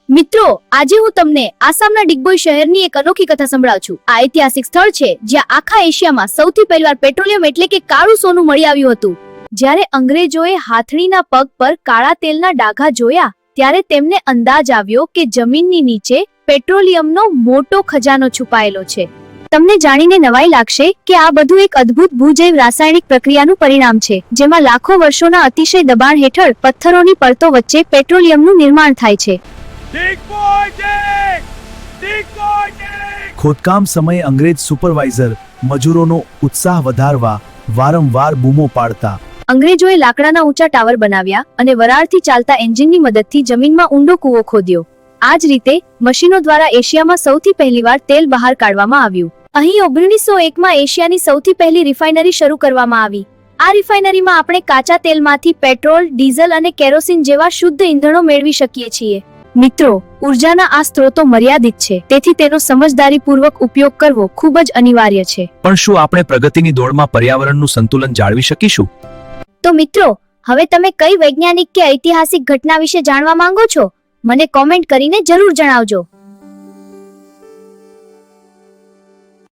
મિત્રો, આજે હું તમને આસામના ડિગબોય શહેરની એક અનોખી કથા સંભળાવું છું. આ ઐતિહાસિક સ્થળ છે જ્યાં આખા એશિયામાં સૌથી પહેલીવાર પેટ્રોલિયમ એટલે કે કાળું સોનું મળી આવ્યું હતું. જ્યારે અંગ્રેજોએ હાથણીના પગ પર કાળા તેલના ડાઘા જોયા ત્યારે તેમને અંદાજ આવ્યો કે જમીનની નીચે પેટ્રોલિયમનો મોટો ખજાનો છુપાયેલો છે. તમને જાણીને નવાઈ લાગશે કે આ બધું એક અદ્ભુત ભૂજૈવ રાસાયણિક પ્રક્રિયાનું પરિણામ છે, જેમાં લાખો વર્ષોના અતિશય દબાણ હેઠળ પથ્થરોની પડતો વચ્ચે પેટ્રોલિયમનું નિર્માણ થાય છે. ખોદકામ સમયે અંગ્રેજ સુપરવાઇઝર મજૂરોનો ઉત્સાહ વધારવા વારંવાર બૂમો પાડતા. અંગ્રેજોએ લાકડાના ઊંચા ટાવર બનાવ્યા અને વરાળથી ચાલતા એન્જિનની મદદથી જમીનમાં ઊંડો કૂવો ખોદ્યો. આ જ રીતે મશીનો દ્વારા એશિયામાં સૌથી પહેલીવાર તેલ બહાર કાઢવામાં આવ્યું. અહીં 1901માં એશિયાની સૌથી પહેલી રિફાઇનરી શરૂ કરવામાં આવી. આ રિફાઇનરીમાં આપણે કાચા તેલમાંથી પેટ્રોલ, ડીઝલ અને કેરોસીન જેવા શુદ્ધ ઇંધણો મેળવી શકીએ છીએ. મિત્રો, ઉર્જાના આ સ્ત્રોતો મર્યાદિત છે, તેથી તેનો સમજદારીપૂર્વક ઉપયોગ કરવો ખૂબ જ અનિવાર્ય છે. પણ શું આપણે પ્રગતિની દોડમાં પર્યાવરણનું સંતુલન જાળવી શકીશું? તો મિત્રો, હવે તમે કઈ વૈજ્ઞાનિક કે ઐતિહાસિક ઘટના વિશે જાણવા માંગો છો? મને કોમેન્ટ કરીને જરૂર જણાવજો.